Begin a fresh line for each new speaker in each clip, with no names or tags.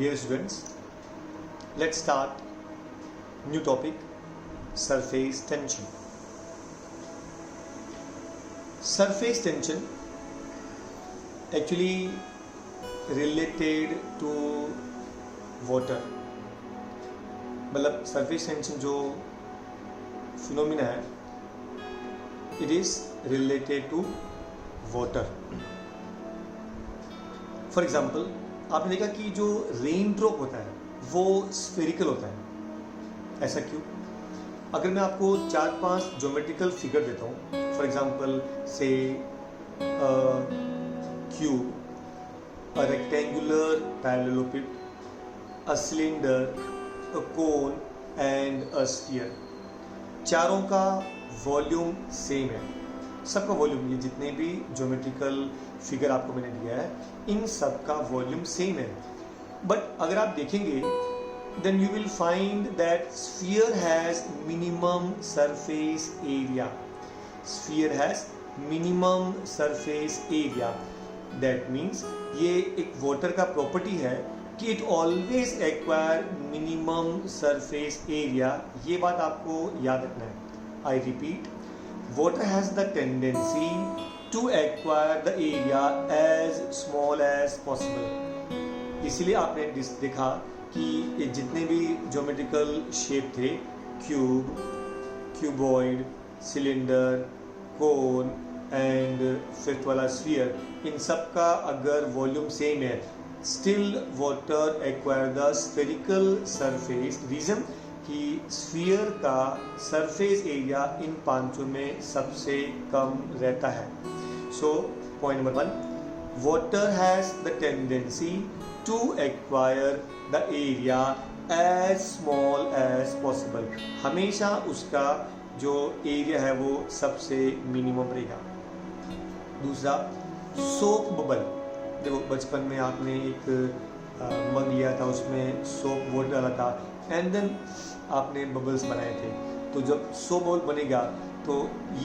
Dear students, let's start new topic, surface tension. Surface tension actually related to water. मतलब surface tension जो phenomena है, it is related to water. For example, आपने देखा कि जो rain drop होता है वो स्फेरिकल होता है. ऐसा क्यों? अगर मैं आपको 4-5 ज्योमेट्रिकल फिगर देता हूँ, फॉर एग्जाम्पल से cube, a rectangular parallelepiped, a cylinder, a cone and a sphere, चारों का वॉल्यूम सेम है. सबका वॉल्यूम, ये जितने भी ज्योमेट्रिकल फिगर आपको मैंने दिया है, इन सब का वॉल्यूम सेम है. बट अगर आप देखेंगे then you will find that sphere has minimum surface area. Sphere has minimum surface area. That means ये एक water का property है कि it always acquire minimum surface area. ये बात आपको याद रखना है. I repeat, water has the tendency to acquire the area as small as possible. इसीलिए आपने देखा कि ये जितने भी ज्योमेट्रिकल शेप थे, cube, cuboid, cylinder, cone and fifth वाला स्फीयर, इन सब का अगर वॉल्यूम सेम है, still water acquire the spherical surface. Reason कि स्फीयर का सरफेस एरिया इन पांचों में सबसे कम रहता है. So point number 1, water has the tendency to acquire the area as small as possible. हमेशा उसका जो एरिया है वो सबसे मिनिमम रहेगा. दूसरा, सोप बबल. देखो, बचपन में आपने एक मग लिया था, उसमें सोप वाटर डाला था एंड देन आपने बबल्स बनाए थे. तो जब सोप बबल बनेगा तो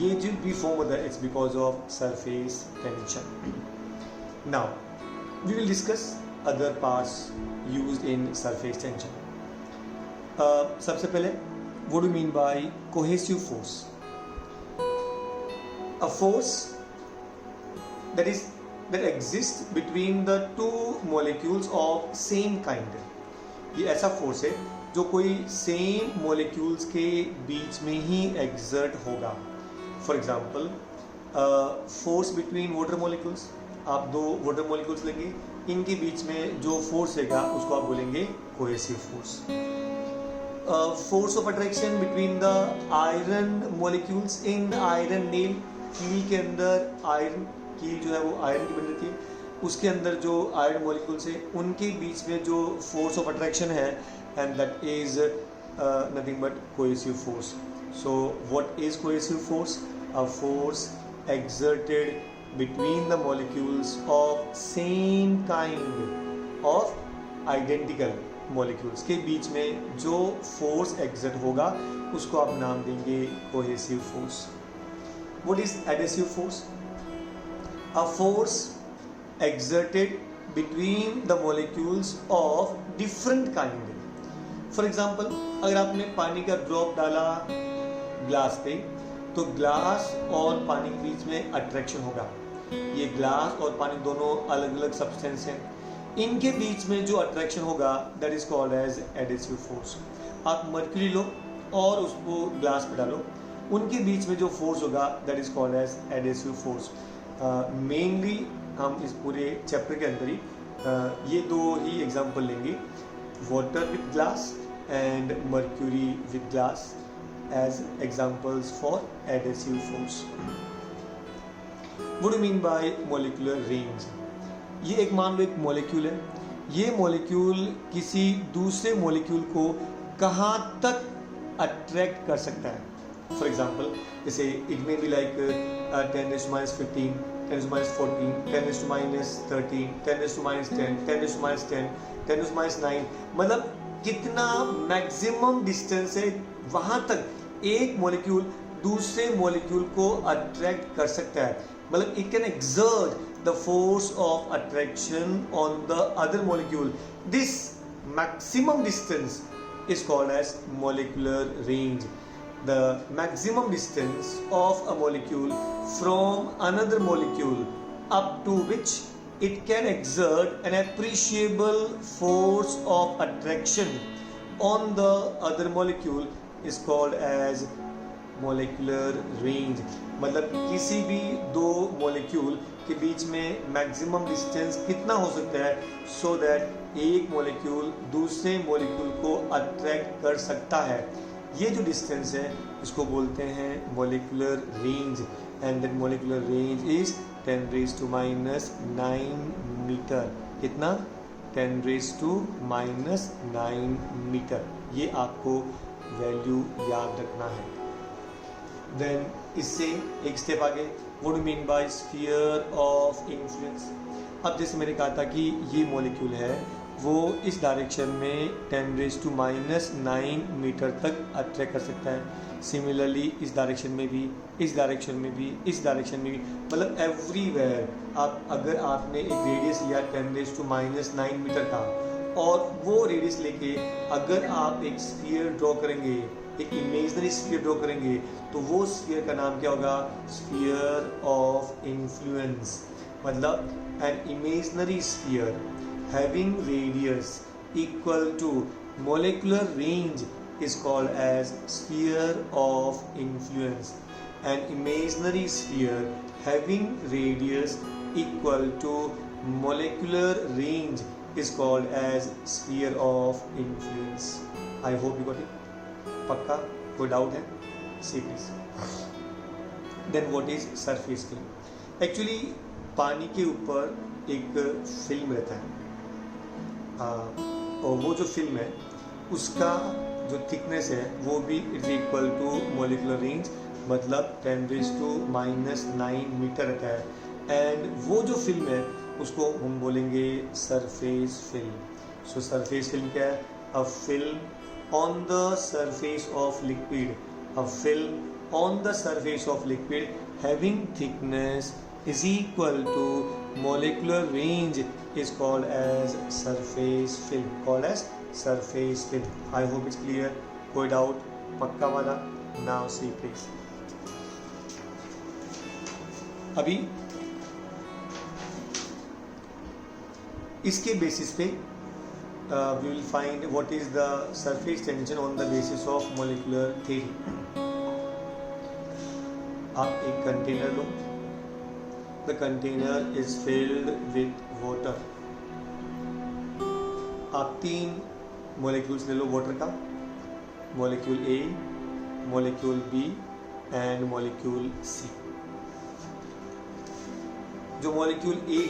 ये जो भी फॉर्म होता है, it's because of surface tension. Now we will discuss other parts used in surface tension. सबसे पहले, what do you mean by cohesive force? A force that exists between the two molecules of same kind. ये ऐसा force है जो कोई same molecules के बीच में ही exert होगा. For example, force between water molecules. आप दो वाटर मॉलिक्यूल्स लेंगे, इनके बीच में जो फोर्स रहेगा उसको आप बोलेंगे cohesive force. Force of attraction between the iron molecules in the iron nail. कील के अंदर आयरन, कील जो है वो आयरन की बन रही है, उसके अंदर जो आयरन मॉलिक्यूल्स है उनके बीच में जो फोर्स ऑफ अट्रैक्शन है, and that is nothing but cohesive force. So what is cohesive force? A force exerted between the molecules of same kind of identical molecules के बीच में जो force exert होगा उसको आप नाम देंगे cohesive force. What is adhesive force? A force exerted between the molecules of different kind. For example, अगर आपने पानी का ड्रॉप डाला ग्लास पे तो ग्लास और पानी के बीच में अट्रैक्शन होगा. ये ग्लास और पानी दोनों अलग अलग सब्सटेंस हैं, इनके बीच में जो अट्रैक्शन होगा that is called as adhesive force. आप मर्क्यूरी लो और उसको ग्लास पे डालो, उनके बीच में जो फोर्स होगा that is called as adhesive force. Mainly हम इस पूरे चैप्टर के अंदर ही ये दो ही एग्जाम्पल लेंगे, water with glass and mercury with glass as examples for adhesive force. What do you mean by molecular range? ये एक मान लो एक मॉलिक्यूल है, ये मॉलिक्यूल किसी दूसरे मॉलिक्यूल को कहाँ तक अट्रैक्ट कर सकता है. फॉर एग्जाम्पल, जैसे इट मे बी लाइक 10⁻15, 10⁻14, 10⁻13, 10⁻10, 10⁻10, 10⁻9. मतलब कितना मैक्सिमम डिस्टेंस है वहां तक एक मॉलिक्यूल दूसरे मॉलिक्यूल को अट्रैक्ट कर सकता है. मतलब it can exert the force of attraction on the other molecule. This maximum distance is called as molecular range. The maximum distance of a molecule from another molecule up to which it can exert an appreciable force of attraction on the other molecule is called as molecular range. मतलब किसी भी दो molecule के बीच में maximum distance कितना हो सकता है सो दैट एक मोलिक्यूल दूसरे मोलिक्यूल को अट्रैक्ट कर सकता है. ये जो डिस्टेंस है इसको बोलते हैं molecular range, and that molecular range is 10⁻⁹ metre. कितना? 10⁻⁹ मीटर. ये आपको वैल्यू याद रखना है. देन इससे एक स्टेप आगे, what do mean by sphere of influence. अब जैसे मैंने कहा था कि ये मॉलिक्यूल है वो इस डायरेक्शन में 10⁻⁹ मीटर तक अट्रैक्ट कर सकता है. सिमिलरली इस डायरेक्शन में भी, इस डायरेक्शन में भी, इस डायरेक्शन में भी, मतलब एवरीवेयर. आप अगर आपने एक रेडियस लिया 10⁻⁹ मीटर का और वो रेडियस लेके अगर आप एक स्फीयर ड्रॉ करेंगे, एक इमेजनरी स्फीयर ड्रॉ करेंगे, तो वो स्फीयर का नाम क्या होगा? Sphere of influence. मतलब an imaginary sphere having radius equal to molecular range is called as sphere of influence. An imaginary sphere having radius equal to molecular range is called as sphere of influence. I hope you got it. पक्का? कोई doubt है? See please. Then what is surface film? Actually पानी के ऊपर एक film रहता है, और वो जो फिल्म है उसका जो थिकनेस है वो भी is equal to molecular range, मतलब 10⁻⁹ मीटर रहता है. एंड वो जो फिल्म है उसको हम बोलेंगे सरफेस फिल्म. सो सरफेस फिल्म क्या है? A film on the surface of liquid, a film on the surface of liquid having thickness is equal to molecular range is called as surface film, called as surface film. I hope it's clear. कोई doubt? पक्का वाला? Now see please. अभी इसके basis पे we will find what is the surface tension on the basis of molecular theory. आप एक container low, the container is filled with water. आप 3 molecules ले लो वाटर का, molecule A, molecule B and molecule C. जो molecule A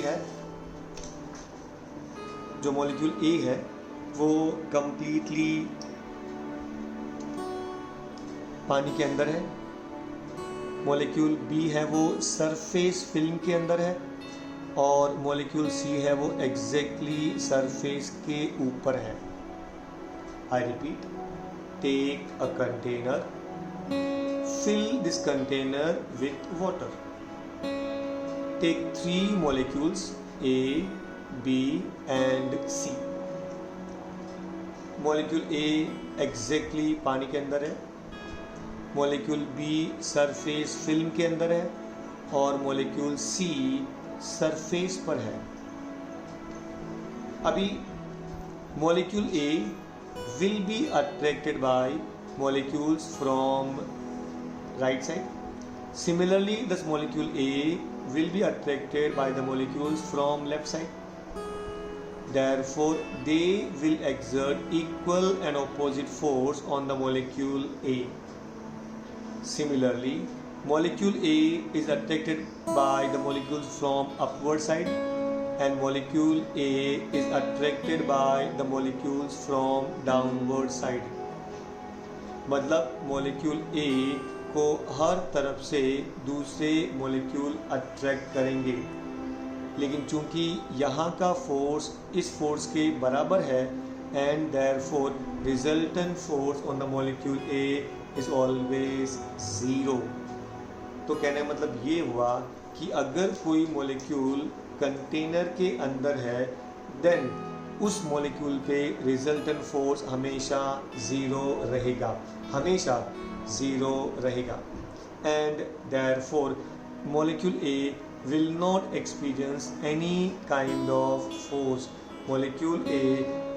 है वो completely पानी के अंदर है. मॉलिक्यूल बी है वो सरफेस फिल्म के अंदर है, और मॉलिक्यूल सी है वो एग्जैक्टली सरफेस के ऊपर है. I repeat, take a container, fill this container with water, take 3 molecules A, B and C. Molecule A exactly पानी के अंदर है, मॉलिक्यूल बी सरफेस फिल्म के अंदर है, और मॉलिक्यूल सी सरफेस पर है. अभी molecule A will be attracted by molecules from right side. Similarly this molecule A will be attracted by the molecules from left side. Therefore they will exert equal and opposite force on the molecule A. Similarly, molecule A is attracted by the molecules from upward side, and molecule A is attracted by the molecules from downward side. मतलब molecule A को हर तरफ से दूसरे molecule attract करेंगे, लेकिन चूंकि यहाँ का फोर्स इस फोर्स के बराबर है, and therefore resultant force on the molecule A is always 0. तो कहने का मतलब ये हुआ कि अगर कोई मॉलिक्यूल कंटेनर के अंदर है, देन उस मॉलिक्यूल पे रिजल्टेंट फोर्स हमेशा ज़ीरो रहेगा, हमेशा ज़ीरो रहेगा। And therefore molecule A will not experience any kind of force. Molecule A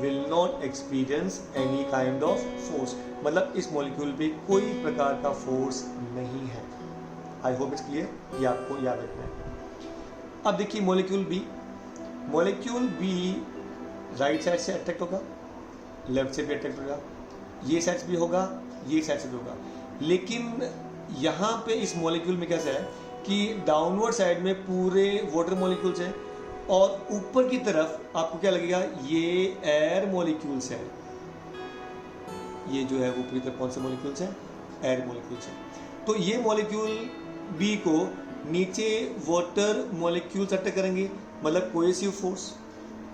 will not experience any kind of force. मतलब इस मॉलिक्यूल पे कोई प्रकार का फोर्स नहीं है। आई होप इट्स क्लियर, ये आपको याद रखना है। अब देखिए मॉलिक्यूल बी राइट साइड से अट्रैक्ट होगा, लेफ्ट से भी अट्रैक्ट होगा, ये साइड से भी होगा, ये साइड से भी होगा। लेकिन यहाँ पे इस मॉलिक्यूल में कैसा है कि डाउनवर्ड साइड में पूरे वाटर मॉलिक्यूल्स हैं और ऊपर की तरफ आपको क्या लगेगा, ये एयर मॉलिक्यूल्स हैं। ये जो है वो पूरी तरफ कौन से मॉलिक्यूल्स हैं, एयर मॉलिक्यूल्स हैं। तो ये मॉलिक्यूल बी को नीचे वाटर मॉलिक्यूल्स अटैक करेंगे, मतलब कोहेसिव फोर्स,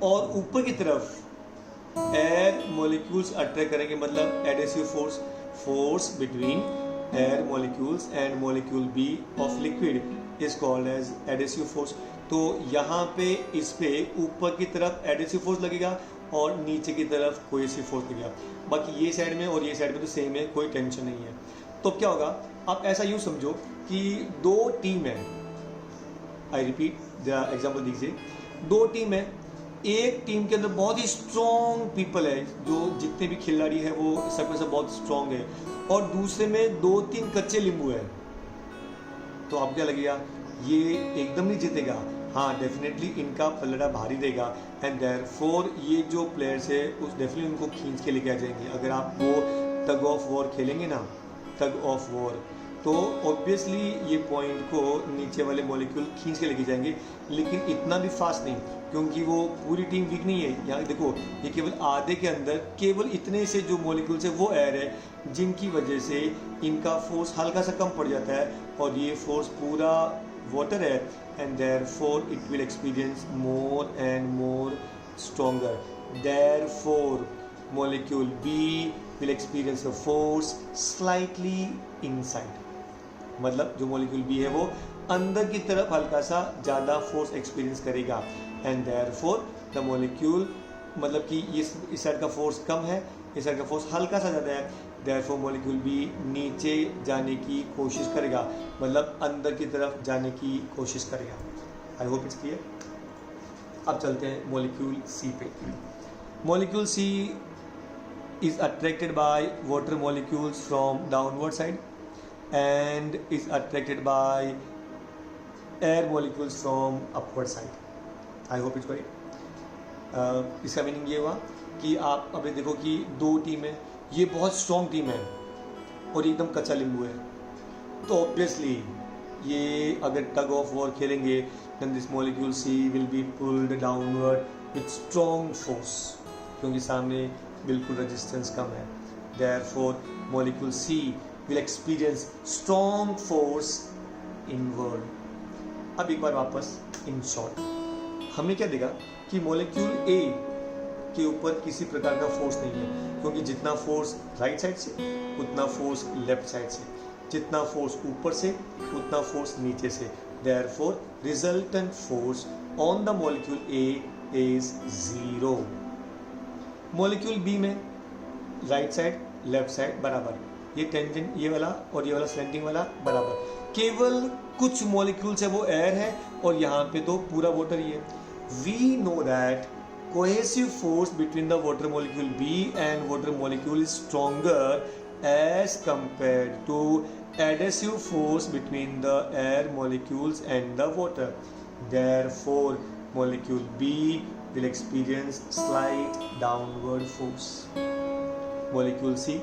और ऊपर की तरफ एयर मॉलिक्यूल्स अट्रैक्ट करेंगे, मतलब adhesive force. Force between air molecules and molecule B of liquid is called as adhesive force। तो यहाँ पे इस पे ऊपर की तरफ एडेसिव फोर्स लगेगा और नीचे की तरफ कोहेसिव फोर्स लगेगा। बाकी ये साइड में और ये साइड में तो सेम है, कोई टेंशन नहीं है। तो क्या होगा, आप ऐसा यूँ समझो कि दो टीम है, आई रिपीट द एग्जाम्पल दीजिए, दो टीम है। एक टीम के अंदर बहुत ही स्ट्रॉन्ग पीपल है, जो जितने भी खिलाड़ी है वो सब में सब बहुत स्ट्रॉन्ग है, और दूसरे में 2-3 कच्चे नींबू है। तो आपको क्या लगेगा, ये एकदम नहीं जीतेगा, हाँ डेफिनेटली इनका पलड़ा भारी देगा। एंड देयरफॉर ये जो प्लेयर्स है उस डेफिनेटली उनको खींच के लेके आ जाएंगे। अगर आप वो टग ऑफ वॉर खेलेंगे ना, टग ऑफ वॉर, तो ऑब्वियसली ये पॉइंट को नीचे वाले मॉलिक्यूल खींच के लेके जाएंगे, लेकिन इतना भी फास्ट नहीं, क्योंकि वो पूरी टीम वीक नहीं है। यहाँ देखो, ये केवल आधे के अंदर केवल इतने से जो मॉलिक्यूल्स है वो एयर है, जिनकी वजह से इनका फोर्स हल्का सा कम पड़ जाता है, और ये फोर्स पूरा वाटर है। And therefore it will experience more and more stronger. Therefore molecule B will experience a force slightly inside, मतलब जो मॉलिक्यूल बी है वो अंदर की तरफ हल्का सा ज़्यादा फोर्स एक्सपीरियंस करेगा। एंड देयरफॉर द मॉलिक्यूल, मतलब कि इस साइड का फोर्स कम है, इस साइड का फोर्स हल्का सा ज़्यादा है, देयरफॉर मॉलिक्यूल बी नीचे जाने की कोशिश करेगा, मतलब अंदर की तरफ जाने की कोशिश करेगा। I hope it's clear. अब चलते हैं मॉलिक्यूल सी पे। Molecule C is attracted by water molecules from downward side and is attracted by air molecules from upward side. I hope it's correct। इसका मीनिंग ये हुआ कि आप अभी देखो कि दो टीम है, ये बहुत स्ट्रॉन्ग टीम है और एकदम कच्चा नींबू है। तो ऑब्वियसली ये अगर टग ऑफ वॉर खेलेंगे, then this molecule C will be pulled downward with strong force, क्योंकि सामने बिल्कुल रेजिस्टेंस कम है। Therefore molecule C will experience strong force inward. अब एक बार वापस इन शॉर्ट, हमें क्या देगा कि मॉलिक्यूल ए के ऊपर किसी प्रकार का फोर्स नहीं है, क्योंकि जितना फोर्स राइट साइड से उतना फोर्स लेफ्ट साइड से, जितना फोर्स ऊपर से उतना फोर्स नीचे से। Therefore resultant force on the molecule A is 0। Molecule B में राइट साइड लेफ्ट साइड बराबर, ये टेंजेंट ये वाला और ये वाला स्लैंटिंग वाला बराबर। केवल कुछ मॉलिक्यूल्स है वो एयर है और यहाँ पे तो पूरा वाटर ही है। We know that cohesive force between the water molecule B and water molecule is stronger as compared to adhesive force between the air molecules and the water. Therefore, molecule B will experience slight downward force. Molecule C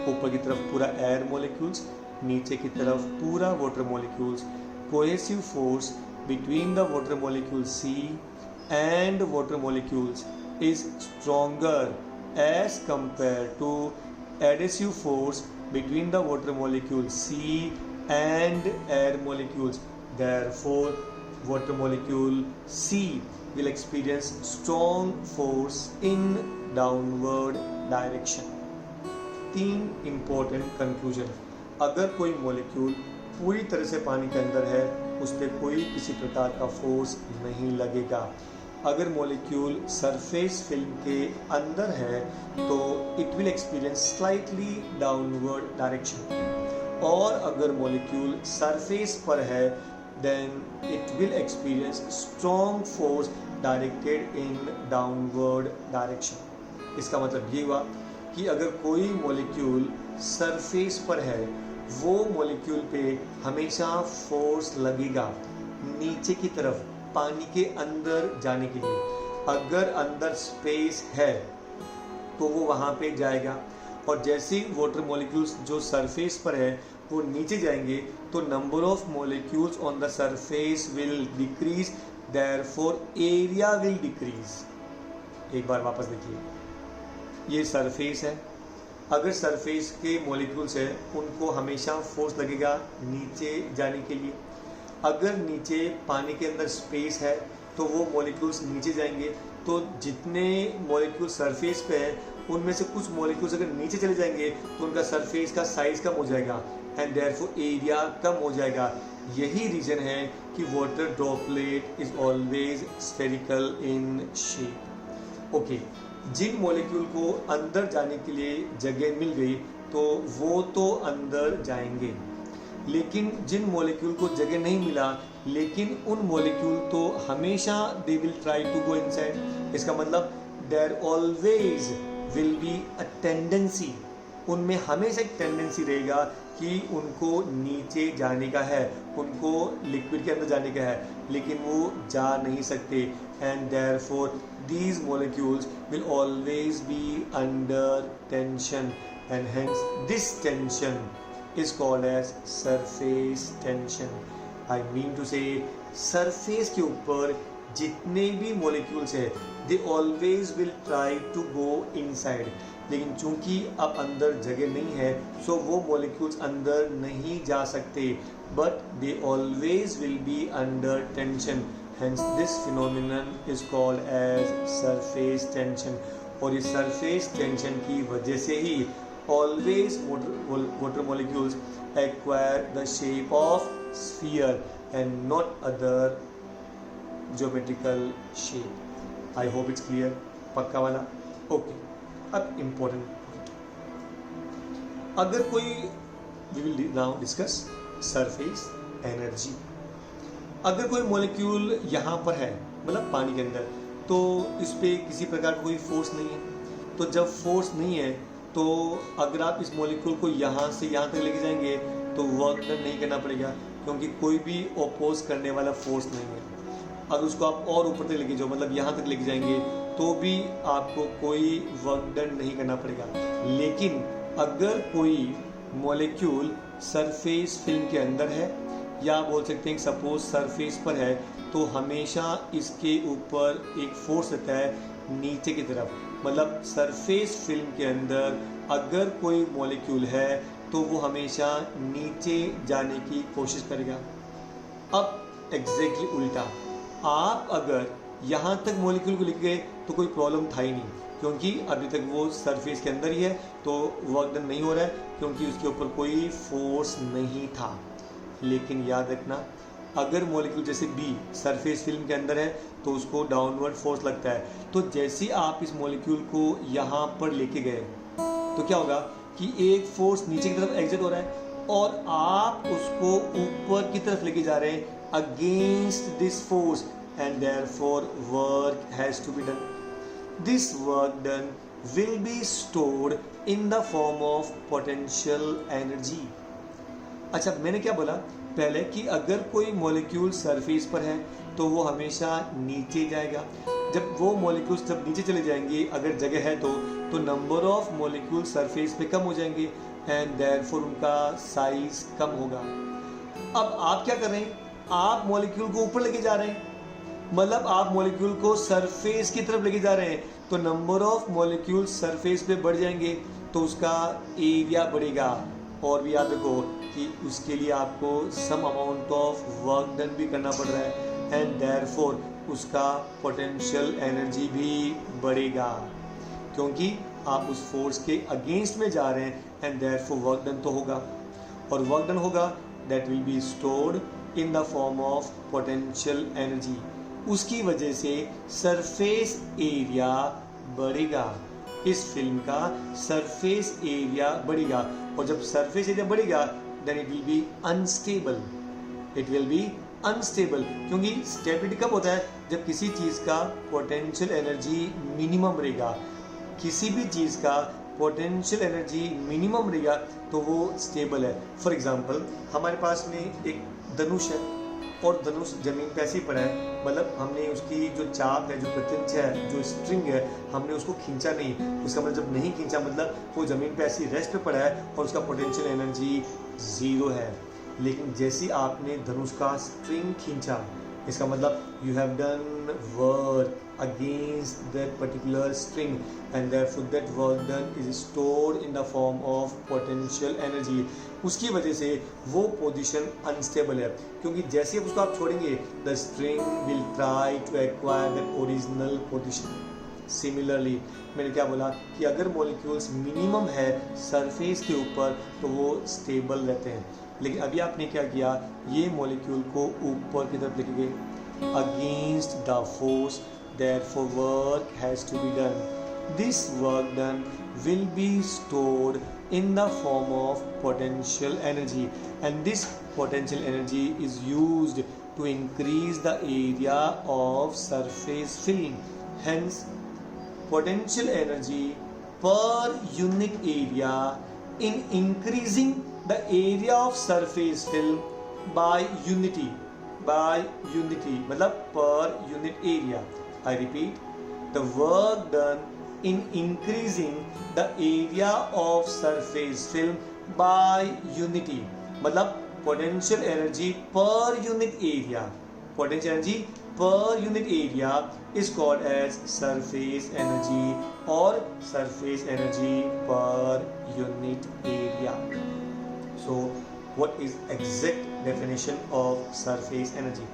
ऊपर की तरफ पूरा air molecules, नीचे की तरफ पूरा water molecules. Cohesive force between the water molecule C and water molecules is stronger as compared to adhesive force between the water molecule C and air molecules. Therefore, water molecule C will experience strong force in downward direction. 3 important conclusion। अगर कोई molecule पूरी तरह से पानी के अंदर है, उस पर कोई किसी प्रकार का फोर्स नहीं लगेगा। अगर मॉलिक्यूल सरफेस फिल्म के अंदर है तो it will experience slightly downward direction, और अगर मॉलिक्यूल सरफेस पर है then it will experience strong force directed in downward direction. इसका मतलब ये हुआ कि अगर कोई मॉलिक्यूल सरफेस पर है वो मॉलिक्यूल पे हमेशा फोर्स लगेगा नीचे की तरफ पानी के अंदर जाने के लिए। अगर अंदर स्पेस है तो वो वहाँ पे जाएगा, और जैसे ही वाटर मॉलिक्यूल्स जो सरफेस पर है वो नीचे जाएंगे तो number of molecules on the surface will decrease, therefore area will decrease. एक बार वापस देखिए, ये सरफेस है, अगर सरफेस के मॉलिक्यूल्स है उनको हमेशा फोर्स लगेगा नीचे जाने के लिए। अगर नीचे पानी के अंदर स्पेस है तो वो मॉलिक्यूल्स नीचे जाएंगे, तो जितने मॉलिक्यूल सरफेस पे हैं उनमें से कुछ मॉलिक्यूल्स अगर नीचे चले जाएंगे तो उनका सरफेस का साइज कम हो जाएगा एंड देयरफॉर एरिया कम हो जाएगा। यही रीजन है कि water droplet is always spherical in shape. Okay, जिन मॉलिक्यूल को अंदर जाने के लिए जगह मिल गई तो वो तो अंदर जाएंगे, लेकिन जिन मॉलिक्यूल को जगह नहीं मिला लेकिन उन मॉलिक्यूल तो हमेशा they will try to go inside. इसका मतलब there always will be a tendency, उनमें हमेशा एक टेंडेंसी रहेगा कि उनको नीचे जाने का है, उनको लिक्विड के अंदर जाने का है, लेकिन वो जा नहीं सकते and therefore these molecules will always be under tension and hence this tension is called as surface tension. I mean to say surface के ऊपर जितने भी molecules है they always will try to go inside, लेकिन चूंकि अब अंदर जगह नहीं है so वो molecules अंदर नहीं जा सकते, but they always will be under tension. Hence this phenomenon is called as surface tension. और इस surface tension की वजह से ही always water molecules acquire the shape of sphere and not other geometrical shape. I hope it's clear. पक्का वाला? Okay. अब important point. अगर कोई we will now discuss surface energy. अगर कोई मॉलिक्यूल यहाँ पर है मतलब पानी के अंदर, तो इस पर किसी प्रकार का कोई फोर्स नहीं है, तो जब फोर्स नहीं है तो अगर आप इस मॉलिक्यूल को यहाँ से यहाँ तक लेके जाएंगे तो वर्क डन नहीं करना पड़ेगा, क्योंकि कोई भी ओपोज करने वाला फोर्स नहीं है। अगर उसको आप और ऊपर तक लेके जाओ मतलब यहाँ तक लेके जाएंगे तो भी आपको कोई वर्क डन नहीं करना पड़ेगा। लेकिन अगर कोई मॉलिक्यूल सरफेस फिल्म के अंदर है या बोल सकते हैं सपोज सरफेस पर है तो हमेशा इसके ऊपर एक फोर्स रहता है नीचे की तरफ, मतलब सरफेस फिल्म के अंदर अगर कोई मॉलिक्यूल है तो वो हमेशा नीचे जाने की कोशिश करेगा। अब एग्जैक्टली उल्टा, आप अगर यहाँ तक मॉलिक्यूल को लिख गए तो कोई प्रॉब्लम था ही नहीं, क्योंकि अभी तक वो सरफेस के अंदर ही है तो वर्क डन नहीं हो रहा है क्योंकि उसके ऊपर कोई फोर्स नहीं था। लेकिन याद रखना, अगर मॉलिक्यूल जैसे बी सरफेस फिल्म के अंदर है तो उसको डाउनवर्ड फोर्स लगता है, तो जैसे आप इस मॉलिक्यूल को यहाँ पर लेके गए तो क्या होगा कि एक फोर्स नीचे की तरफ एग्जिट हो रहा है और आप उसको ऊपर की तरफ लेके जा रहे हैं against this force and therefore work has to be done. This work done will be stored in the form of potential energy. अच्छा, मैंने क्या बोला पहले कि अगर कोई मॉलिक्यूल सरफेस पर है तो वो हमेशा नीचे जाएगा। जब वो मॉलिक्यूल्स जब नीचे चले जाएंगे अगर जगह है तो नंबर ऑफ मॉलिक्यूल सरफेस पे कम हो जाएंगे एंड देयरफॉर उनका साइज कम होगा। अब आप क्या कर रहे हैं, आप मॉलिक्यूल को ऊपर लेके जा रहे हैं, मतलब आप मॉलिक्यूल को सरफेस की तरफ लेके जा रहे हैं तो नंबर ऑफ मॉलिक्यूल सरफेस पे बढ़ जाएंगे तो उसका एरिया बढ़ेगा। और भी याद रखो कि उसके लिए आपको some amount of work done भी करना पड़ रहा है एंड देयरफॉर उसका पोटेंशियल एनर्जी भी बढ़ेगा, क्योंकि आप उस फोर्स के अगेंस्ट में जा रहे हैं एंड देयरफॉर वर्क डन तो होगा, और वर्क डन होगा that will be stored in the form of potential energy. उसकी वजह से सरफेस एरिया बढ़ेगा। इस फिल्म का सरफेस एरिया बढ़ेगा, और जब सरफेस एरिया बढ़ेगा then it will be unstable. It will be unstable, क्योंकि स्टेबिलिटी कब होता है? जब किसी चीज़ का पोटेंशियल एनर्जी मिनिमम रहेगा। किसी भी चीज़ का पोटेंशियल एनर्जी मिनिमम रहेगा तो वो स्टेबल है। फॉर एग्जांपल, हमारे पास में एक धनुष है और धनुष जमीन पे ऐसे ही पड़ा है, मतलब हमने उसकी जो चाप है, जो प्रत्यंच है, जो स्ट्रिंग है, हमने उसको खींचा नहीं। उसका मतलब जब नहीं खींचा मतलब वो जमीन पे ऐसी रेस्ट पे पड़ा है और उसका पोटेंशियल एनर्जी जीरो है। लेकिन जैसे आपने धनुष का स्ट्रिंग खींचा, इसका मतलब you have done work against that particular string, and therefore that work done is stored in the form of potential energy। उसकी वजह से वो पोजीशन अनस्टेबल है, क्योंकि जैसे उसको आप छोड़ेंगे the string will try to acquire that original position। Similarly मैंने क्या बोला कि अगर मॉलिक्यूल्स मिनिमम है सरफेस के ऊपर तो वो स्टेबल रहते हैं, लेकिन अभी आपने क्या किया, ये मॉलिक्यूल को ऊपर की तरफ लेके गए against the force, therefore work has to be done। This work done will be stored in the form of potential energy, and this potential energy is used to increase the area of surface film। Hence potential energy per unit area in increasing the area of surface film by unity मतलब per unit area। I repeat, the work done in increasing the area of surface film by unity मतलब potential energy per unit area। Potential energy per unit area is called as surface energy or surface energy per unit area। So what is exact definition of surface energy?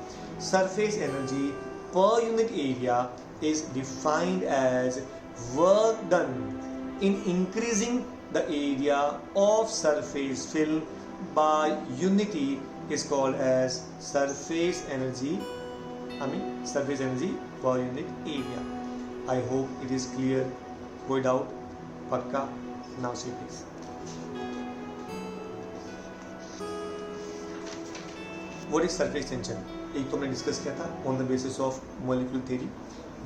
Surface energy per unit area is defined as work done in increasing the area of surface film by unity is called as surface energy per unit area। I hope it is clear। कोई doubt? पक्का? Now say please। What is surface tension? एक तो हमने discuss किया था on the basis of molecule theory,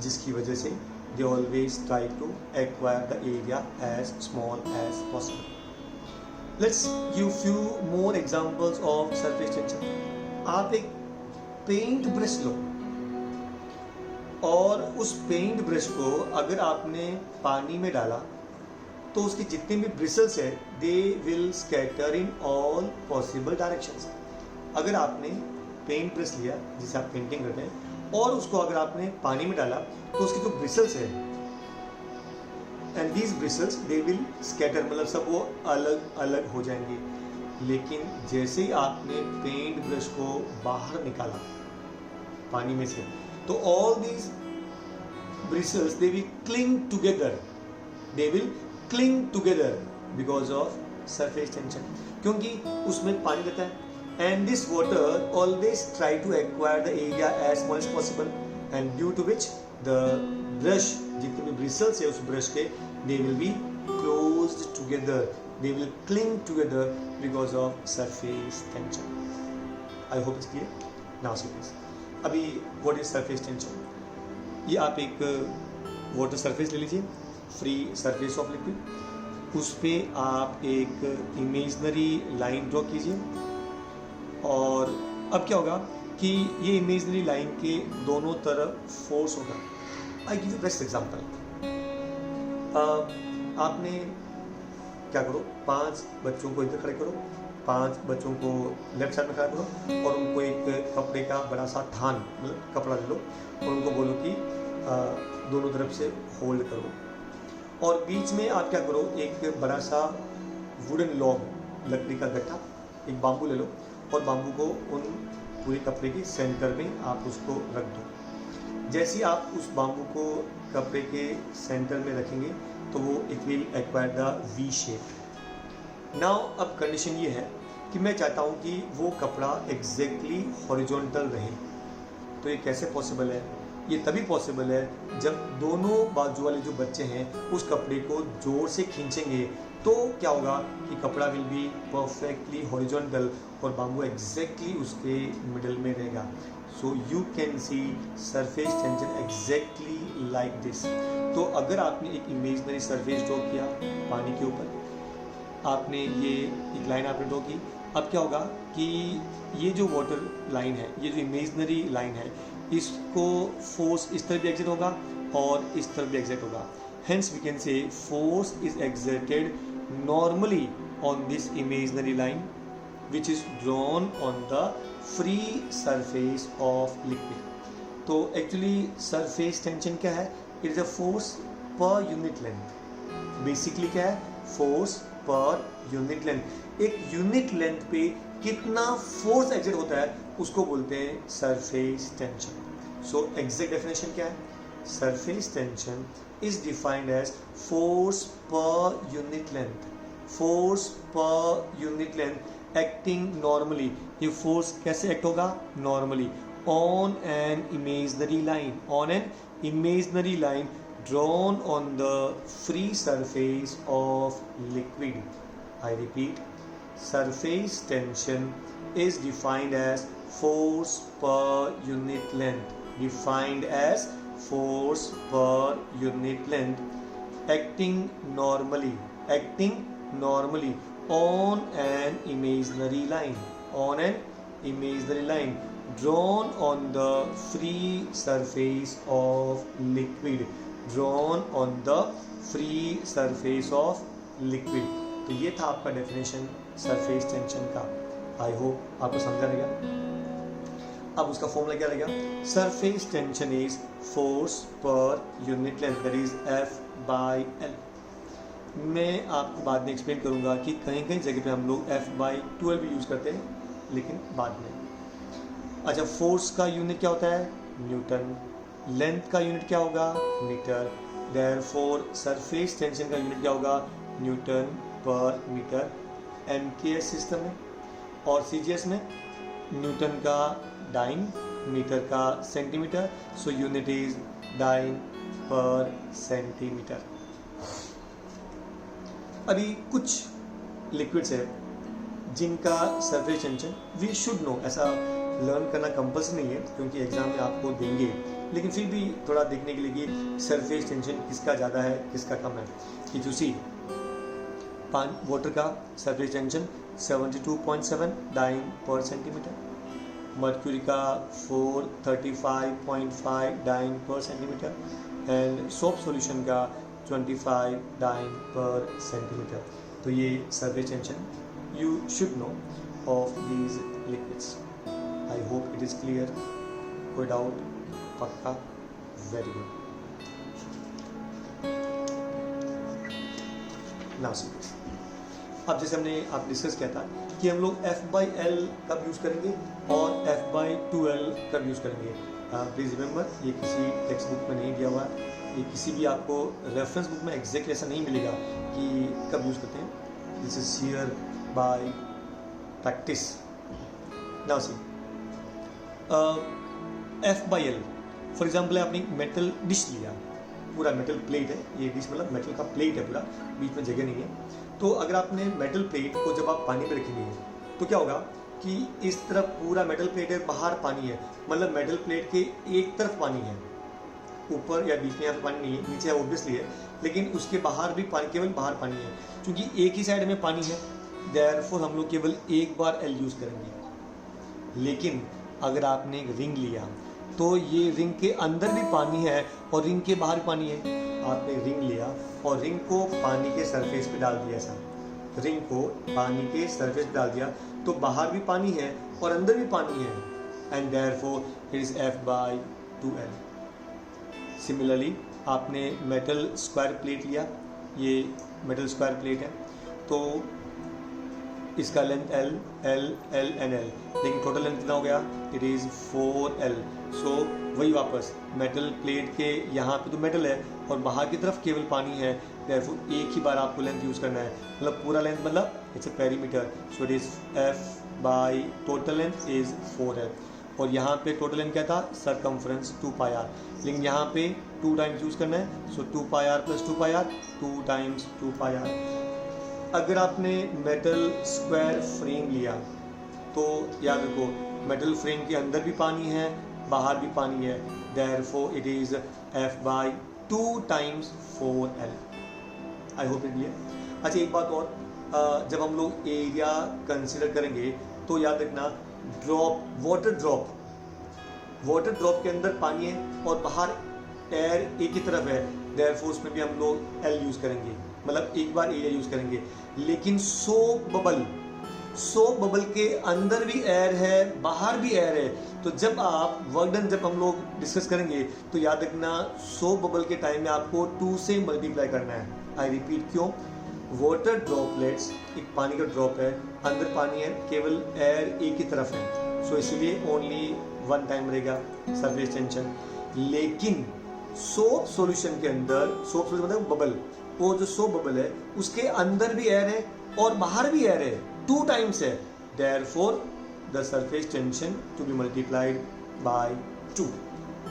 जिसकी वजह से they always try to acquire the area as small as possible. Let's give few more examples of surface tension. आप एक पेंट ब्रश लो और उस पेंट ब्रश को अगर आपने पानी में डाला तो उसके जितने भी ब्रिसल्स है they will scatter in all possible directions. अगर आपने पेंट ब्रश लिया जिसे आप पेंटिंग करते हैं और उसको अगर आपने पानी में डाला तो उसके जो ब्रिसल्स है and these bristles they will scatter मतलब सब वो अलग अलग हो जाएंगे। लेकिन जैसे ही आपने पेंट ब्रश को बाहर निकाला पानी में से तो all these bristles they will cling together because of surface tension, क्योंकि उसमें पानी रहता है। And this water always try to acquire the area as small as possible, and due to which the brush, जितने भी bristles है उस brush के, they will be closed together, they will cling together because of surface tension। I hope it's clear। Now see this। अभी what is surface tension? ये आप एक water surface ले लीजिए, free surface of liquid, उस पे आप एक imaginary line draw कीजिए, और अब क्या होगा कि ये इमेजिनरी लाइन के दोनों तरफ फोर्स होगा। I give you best example. आपने क्या करो, 5 बच्चों को इधर खड़े करो, 5 बच्चों को लेफ्ट साइड में खड़ा करो और उनको एक कपड़े का बड़ा सा थान मतलब कपड़ा ले लो और उनको बोलो कि दोनों तरफ से होल्ड करो। और बीच में आप क्या करो, एक बड़ा सा वुडन लॉग लकड़ी का गट्ठा, एक बाम्बू ले लो और बाम्बू को उन पूरे कपड़े के सेंटर में आप उसको रख दो। जैसे ही आप उस बाम्बू को कपड़े के सेंटर में रखेंगे तो वो it will acquire the V shape. Now अब कंडीशन ये है कि मैं चाहता हूँ कि वो कपड़ा एग्जैक्टली हॉरिजॉन्टल रहे, तो ये कैसे पॉसिबल है? ये तभी पॉसिबल है जब दोनों बाजू वाले जो बच्चे हैं उस कपड़े को जोर से खींचेंगे, तो क्या होगा कि कपड़ा विल बी परफेक्टली हॉरिजॉन्टल और बाम्बू एग्जैक्टली उसके मिडल में रहेगा। So you can see surface tension exactly like this. तो अगर आपने एक इमेजनरी सरफेस ड्रॉ किया पानी के ऊपर, आपने ये एक लाइन आपने ड्रॉ की, अब क्या होगा कि ये जो वाटर लाइन है, ये जो इमेजनरी लाइन है, इसको फोर्स इस तरफ भी एग्जिट होगा और इस तरफ भी एग्जिट होगा। Hence we can say force is exerted normally on this imaginary line which is drawn on the free surface of liquid। तो एक्चुअली सरफेस टेंशन क्या है? It is a force per unit length. Basically क्या है? Force per unit length. एक unit length पे कितना force exert होता है उसको बोलते हैं surface tension. So exact definition क्या है? Surface tension is defined as force per unit length. Force per unit length acting normally. ये फोर्स कैसे एक्ट होगा? Normally on an imaginary line, on an imaginary line drawn on the free surface of liquid। I repeat, surface tension is defined as force per unit length, defined as force per unit length acting normally on an imaginary line, on an imaginary line drawn on the free surface of liquid, drawn on the free surface of liquid। तो ये था आपका definition surface tension का। I hope आपको समझा रहेगा। अब उसका फॉर्मूला क्या रहेगा? Surface tension is force per unit length, that is F/L। मैं आपको बाद में एक्सप्लेन करूंगा कि कहीं कहीं जगह पे हम लोग F/12 भी यूज़ करते हैं, लेकिन बाद में। अच्छा, फोर्स का यूनिट क्या होता है? न्यूटन। लेंथ का यूनिट क्या होगा? मीटर। देयरफॉर सरफेस टेंशन का यूनिट क्या होगा? न्यूटन पर मीटर। MKS सिस्टम में और CGS में न्यूटन का डाइन, मीटर का centimetre. So unit is dyne per centimetre. अभी कुछ लिक्विड्स है जिनका surface tension we should know, ऐसा लर्न करना कंपल्सरी नहीं है क्योंकि एग्जाम में आपको देंगे, लेकिन फिर भी थोड़ा देखने के लिए कि सरफेस टेंशन किसका ज़्यादा है किसका कम है। कि चूसी वाटर का surface tension 72.7 dine per centimetre, mercury का 435.5 dine per centimetre and soap solution का 25 डाइन पर सेंटीमीटर। तो ये surface tension you should know of these liquids. I hope it is clear. कोई डाउट? पक्का? Very good. नाउ सी, अब जैसे हमने आप डिस्कस किया था कि हम लोग F/L कब यूज़ करेंगे और F/2L कब यूज़ करेंगे। प्लीज़ रिमेंबर, ये किसी टेक्स्ट बुक में नहीं दिया हुआ है, ये किसी भी आपको रेफरेंस बुक में एग्जैक्ट ऐसा नहीं मिलेगा कि कब यूज़ करते हैं। This is here bye practice. Now see, F/L for example आपने मेटल डिश लिया, पूरा मेटल प्लेट है, ये डिश मतलब मेटल का प्लेट है पूरा, बीच में जगह नहीं है। तो अगर आपने मेटल प्लेट को जब आप पानी में रखेंगे तो क्या होगा कि इस तरफ पूरा मेटल प्लेट है, बाहर पानी है, मतलब मेटल प्लेट के एक तरफ पानी है, ऊपर या बीच में यहाँ पे पानी नहीं है, नीचे ऑब्वियसली है, लेकिन उसके बाहर भी पानी, केवल बाहर पानी है। क्योंकि एक ही साइड में पानी है, देयरफॉर हम लोग केवल एक बार L यूज़ करेंगे। लेकिन अगर आपने एक रिंग लिया तो ये रिंग के अंदर भी पानी है और रिंग के बाहर भी पानी है। आपने रिंग लिया और रिंग को पानी के सरफेस पे डाल दिया, ऐसा रिंग को पानी के सरफेस पे डाल दिया तो बाहर भी पानी है और अंदर भी पानी है, and therefore it is F/2L। Similarly आपने मेटल स्क्वायर प्लेट लिया, ये मेटल स्क्वायर प्लेट है, तो इसका लेंथ L and L, लेकिन टोटल लेंथ कितना हो गया? It is 4L। सो वही वापस मेटल प्लेट के यहाँ पे तो मेटल है और बाहर की तरफ केवल पानी है, देयरफॉर एक ही बार आपको लेंथ यूज़ करना है, मतलब पूरा लेंथ मतलब it's a perimeter. So it is F/, total length is 4L। और यहाँ पे टोटल लेंथ क्या था, सरकमफ्रेंस 2 पाई आर, लेकिन यहाँ पे 2 टाइम्स यूज़ करना है, so 2 pi R plus 2 pi R, 2 times 2 pi R. अगर आपने मेटल स्क्वायर फ्रेम लिया तो याद रखो मेटल फ्रेम के अंदर भी पानी है, बाहर भी पानी है, therefore it is F/2 times 4L। I hope it clear. अच्छा एक बात और, जब हम लोग एरिया कंसिडर करेंगे तो याद रखना वाटर ड्रॉप के अंदर पानी है और बाहर एयर एक ही तरफ है, देयरफॉर उसमें भी हम लोग L यूज़ करेंगे, मतलब एक बार एरिया यूज़ करेंगे। लेकिन सोप बबल के अंदर भी एयर है, बाहर भी एयर है, तो जब आप वर्क डन जब हम लोग डिस्कस करेंगे तो याद रखना सोप बबल के टाइम में आपको 2 से मल्टीप्लाई करना है। आई रिपीट, क्यों? वाटर ड्रॉपलेट्स, एक पानी का ड्रॉप है, अंदर पानी है, केवल एयर एक ही तरफ है, सो इसलिए ओनली 1 टाइम रहेगा सरफेस टेंशन। लेकिन सोप सॉल्यूशन के अंदर, सोप सॉल्यूशन मतलब बबल, वो जो सोप बबल है उसके अंदर भी एयर है और बाहर भी एयर है, 2 टाइम्स है, therefore the surface tension to be multiplied by 2।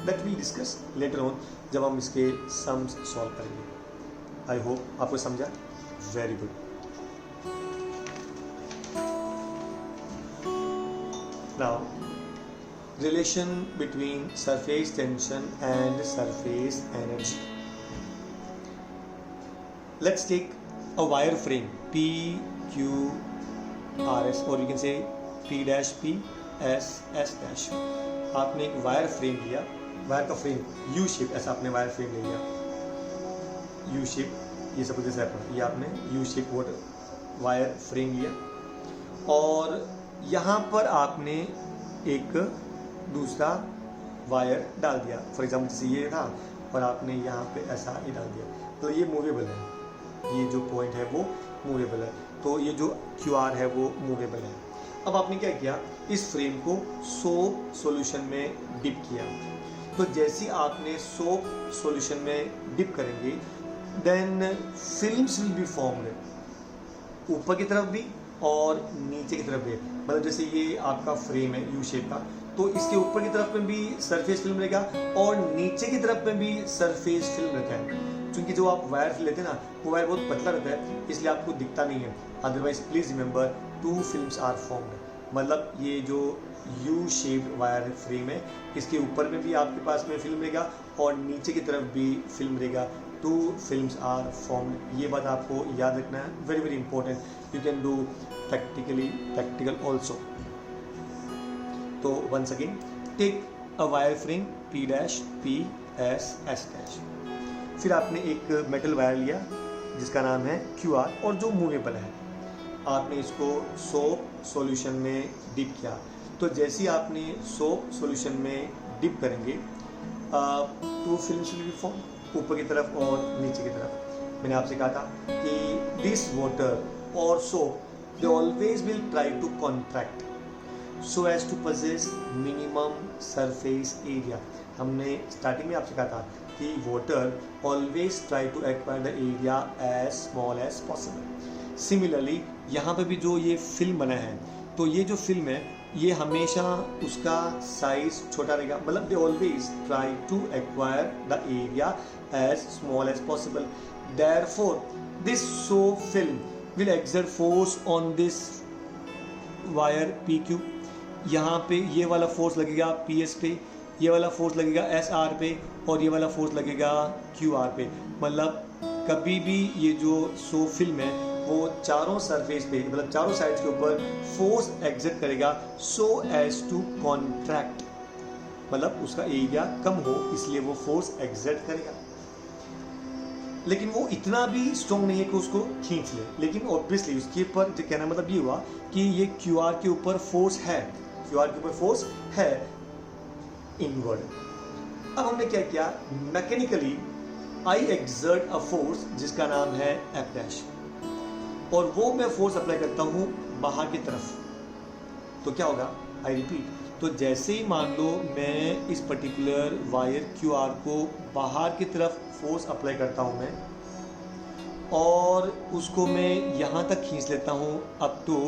That will discuss later on जब हम इसके सम्स सॉल्व करेंगे। आई होप आपको समझा। Very good. Now relation between surface tension and surface energy. Let's take a wire frame P, Q, R, S, or you can say P dash P, S, S dash। आपने एक wire frame लिया, wire का frame U shape, ऐसा आपने wire frame ले लिया U shape, ये सब जैसे ये आपने U शेप वायर फ्रेम लिया और यहाँ पर आपने एक दूसरा वायर डाल दिया। फॉर एग्जाम्पल जैसे ये था और आपने यहाँ पे ऐसा ये डाल दिया, तो ये मूवेबल है, ये जो पॉइंट है वो मूवेबल है, तो ये जो QR है वो मूवेबल है। अब आपने क्या किया, इस फ्रेम को सोप सॉल्यूशन में डिप किया, तो जैसे आपने सोप सॉल्यूशन में डिप करेंगे then films will be formed, ऊपर की तरफ भी और नीचे की तरफ भी। मतलब जैसे ये आपका फ्रेम है U शेप का, तो इसके ऊपर की तरफ में भी सरफेस फिल्म रहेगा और नीचे की तरफ में भी सरफेस फिल्म रहता है। क्योंकि जो आप वायर लेते हैं ना, वो वायर बहुत पतला रहता है, इसलिए आपको दिखता नहीं है। Otherwise please remember 2 films are formed. मतलब ये जो U शेप्ड वायर फ्रेम है, इसके ऊपर में भी आपके पास में फिल्म रहेगा और नीचे की तरफ भी फिल्म रहेगा, 2 फिल्म्स आर फॉर्म्ड। ये बात आपको याद रखना है, very very important. You can do practical also. तो once again take a wire frame P dash P S S dash, फिर आपने एक मेटल वायर लिया जिसका नाम है QR और जो मूवेबल है, आपने इसको सोप सॉल्यूशन में डिप किया। तो जैसे ही आपने सोप सॉल्यूशन में डिप करेंगे 2 फिल्म्स विल बी फॉर्म, ऊपर की तरफ और नीचे की तरफ। मैंने आपसे कहा था कि दिस वाटर और soap they always will try to contract so as to possess minimum surface area। हमने स्टार्टिंग में आपसे कहा था कि water always try to acquire the area as small as possible। Similarly यहाँ पे भी जो ये फिल्म बना है, तो ये जो फिल्म है ये हमेशा उसका साइज छोटा रहेगा, मतलब they always try to acquire the area as small as possible। Therefore this soap film will exert force on this wire PQ। यहाँ पे ये वाला फोर्स लगेगा PS पे, ये वाला फोर्स लगेगा SR पे और ये वाला फोर्स लगेगा QR पे। मतलब कभी भी ये जो सोप फिल्म है वो चारों सरफेस पे, मतलब चारों साइड्स के ऊपर फोर्स एग्जर्ट करेगा सो एज टू कॉन्ट्रैक्ट, मतलब उसका एरिया कम हो इसलिए वो फोर्स एग्जर्ट करेगा। लेकिन वो इतना भी स्ट्रॉन्ग नहीं है कि उसको खींच ले, लेकिन ऑब्वियसली उसके ऊपर जो कहना मतलब ये हुआ कि ये QR के ऊपर फोर्स है, QR के ऊपर फोर्स है इनवर्ड। अब हमने क्या किया, mechanically I exert a force जिसका नाम है F डैश, और वो मैं फोर्स अप्लाई करता हूँ बाहर की तरफ, तो क्या होगा, आई रिपीट, तो जैसे ही मान लो मैं इस पर्टिकुलर वायर QR को बाहर की तरफ फोर्स अप्लाई करता हूँ मैं, और उसको मैं यहाँ तक खींच लेता हूँ up to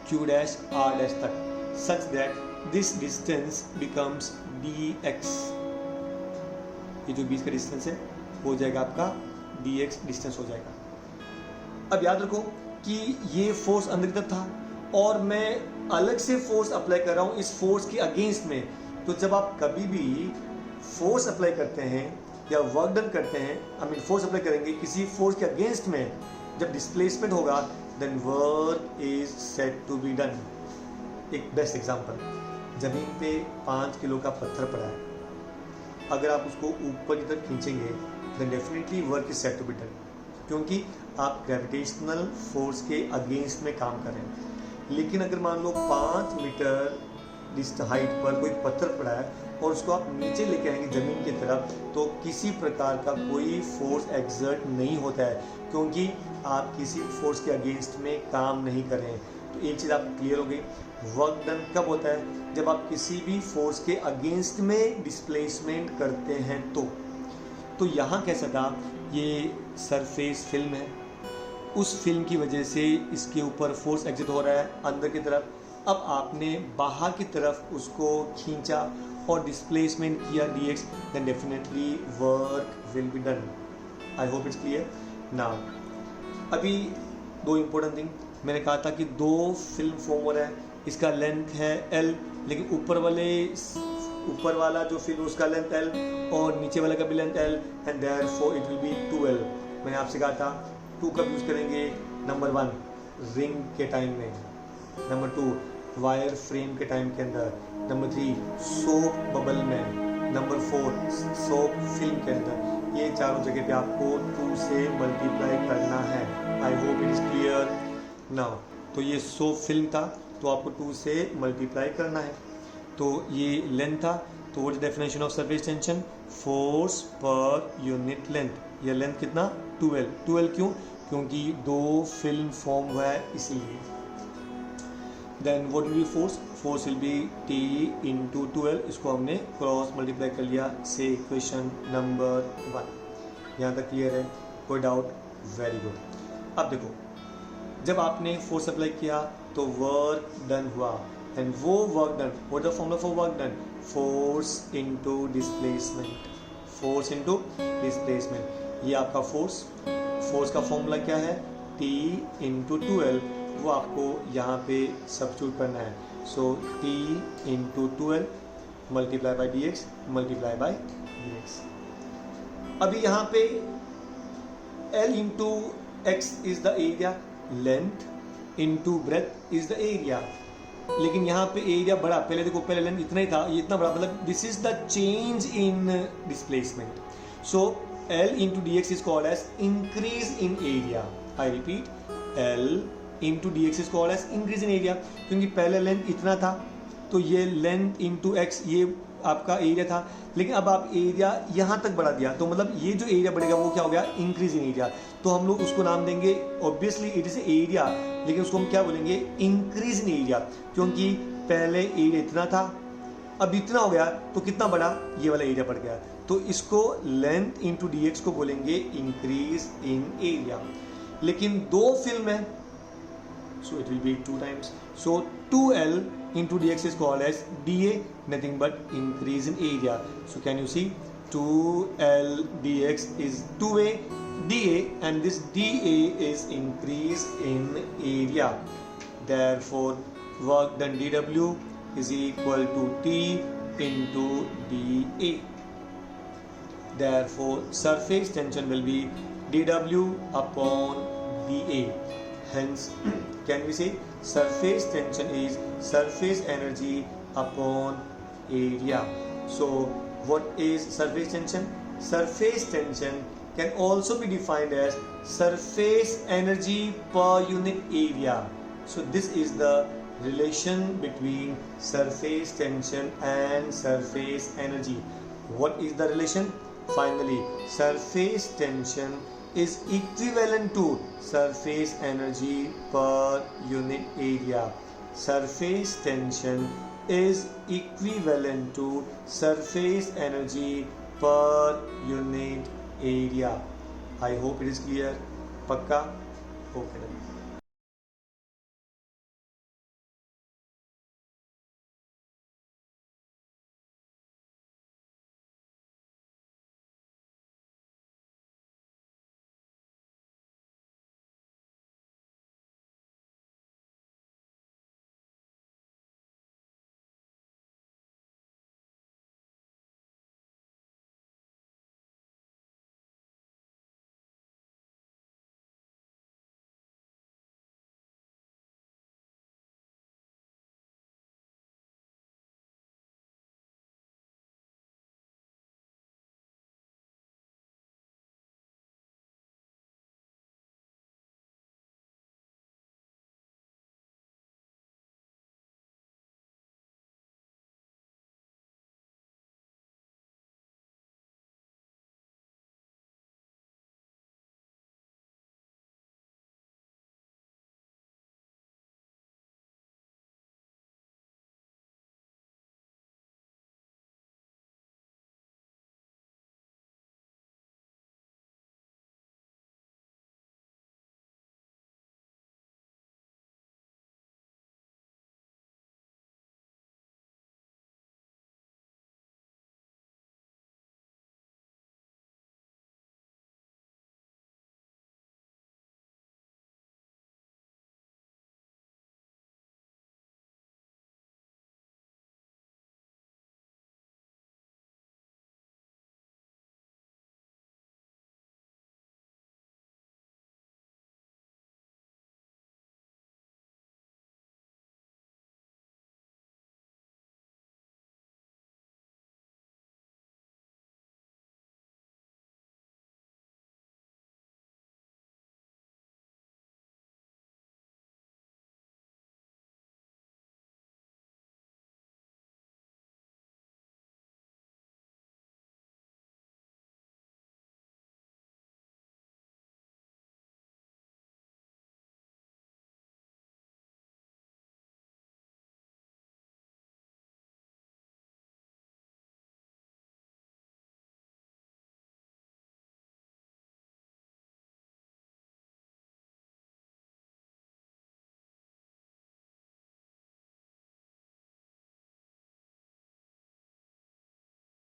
Q dash R dash तक, such that this distance becomes dx, ये जो बीच का डिस्टेंस है हो जाएगा आपका dx डिस्टेंस हो जाएगा। अब याद रखो कि ये फोर्स अंदर की तरफ था और मैं अलग से फोर्स अप्लाई कर रहा हूँ इस फोर्स के अगेंस्ट में। तो जब आप कभी भी फोर्स अप्लाई करते हैं या वर्क डन करते हैं, आई मीन फोर्स अप्लाई करेंगे किसी फोर्स के अगेंस्ट में, जब डिस्प्लेसमेंट होगा then work is said to be done. एक बेस्ट एग्जांपल, जमीन पे 5 किलो का पत्थर पड़ा है, अगर आप उसको ऊपर की तरफ खींचेंगे then definitely work is said to be done, क्योंकि आप ग्रेविटेशनल फोर्स के अगेंस्ट में काम कर रहे हैं। लेकिन अगर मान लो 5 मीटर हाइट पर कोई पत्थर पड़ा है और उसको आप नीचे लेके आएंगे ज़मीन की तरफ, तो किसी प्रकार का कोई फोर्स एक्सर्ट नहीं होता है, क्योंकि आप किसी फोर्स के अगेंस्ट में काम नहीं कर रहे हैं। तो एक चीज़ आप क्लियर हो गई, वर्क डन कब होता है? जब आप किसी भी फोर्स के अगेंस्ट में डिस्प्लेसमेंट करते हैं। तो यहाँ कैसा था, ये सरफेस फिल्म है, उस फिल्म की वजह से इसके ऊपर फोर्स एग्जिट हो रहा है अंदर की तरफ। अब आपने बाहर की तरफ उसको खींचा और डिस्प्लेसमेंट किया dx, then definitely work will be done. I hope it's clear now. अभी दो इम्पोर्टेंट थिंग, मैंने कहा था कि 2 फिल्म फॉर्म हो रहा है, इसका लेंथ है L, लेकिन ऊपर वाला जो फिल्म उसका लेंथ L और नीचे वाला का भी length L, and therefore it will B 2L। मैंने आपसे कहा था 2 कब यूज़ करेंगे? नंबर 1 रिंग के टाइम में, नंबर 2 वायर फ्रेम के टाइम के अंदर, नंबर 3 सोप बबल में, नंबर 4 सोप फिल्म के अंदर। ये चारों जगह पे आपको 2 से मल्टीप्लाई करना है। I hope it is clear now. तो ये सोप फिल्म था तो आपको 2 से मल्टीप्लाई करना है। तो ये लेंथ था, तो what is definition of surface tension? Force per unit length. ये लेंथ कितना? 2L। 2L क्यों? क्योंकि 2 फिल्म फॉर्म हुआ है इसीलिए। Then what will be force? Force will be T into 2L। इसको हमने क्रॉस मल्टीप्लाई कर लिया से इक्वेशन नंबर 1। यहाँ तक क्लियर है? कोई डाउट? Very good. अब देखो, जब आपने फोर्स अप्लाई किया तो वर्क डन हुआ, एंड वो work done, what is the formula for work done? Force into displacement. Force into displacement, ये आपका फोर्स का फॉर्मूला क्या है? T into 2L। वो आपको यहाँ पे सब्स्टिट्यूट करना है। सो T into 2L multiply by dx multiply by dx। अभी यहाँ पे L into x is the area, length into breadth is the area. लेकिन यहाँ पे एरिया बड़ा, पहले देखो, पहले लेंथ इतना ही था, ये इतना बड़ा, मतलब this is the change in displacement. So L into dx is called as increase in area. I repeat, L into dx is called as increase in area, क्योंकि पहले लेंथ इतना था तो ये लेंथ इंटू x ये आपका area था, लेकिन अब आप एरिया यहाँ तक बढ़ा दिया, तो मतलब ये जो एरिया बढ़ेगा वो क्या हो गया? Increase in area. तो हम लोग उसको नाम देंगे, ऑब्वियसली इट इज एरिया, लेकिन उसको हम क्या बोलेंगे? इंक्रीज इन एरिया, क्योंकि पहले एरिया इतना था, अब इतना हो गया, तो कितना बढ़ा? ये वाला एरिया बढ़ गया। तो इसको लेंथ इंटू dx को बोलेंगे इंक्रीज इन एरिया। लेकिन 2 फिल्म है, so it will be 2 times. So 2L into dx is called as dA, nothing but increase in area. So can you see 2L dx is 2A dA, and this dA is increase in area. Therefore work done dW is equal to T into dA. Therefore surface tension will be dW upon dA. Hence can we say surface tension is surface energy upon area. So what is surface tension? Surface tension can also be defined as surface energy per unit area. So this is the relation between surface tension and surface energy. What is the relation? Finally, surface tension is equivalent to surface energy per unit area. Surface tension is equivalent to surface energy per unit area. I hope it is clear. Pakka? Okay.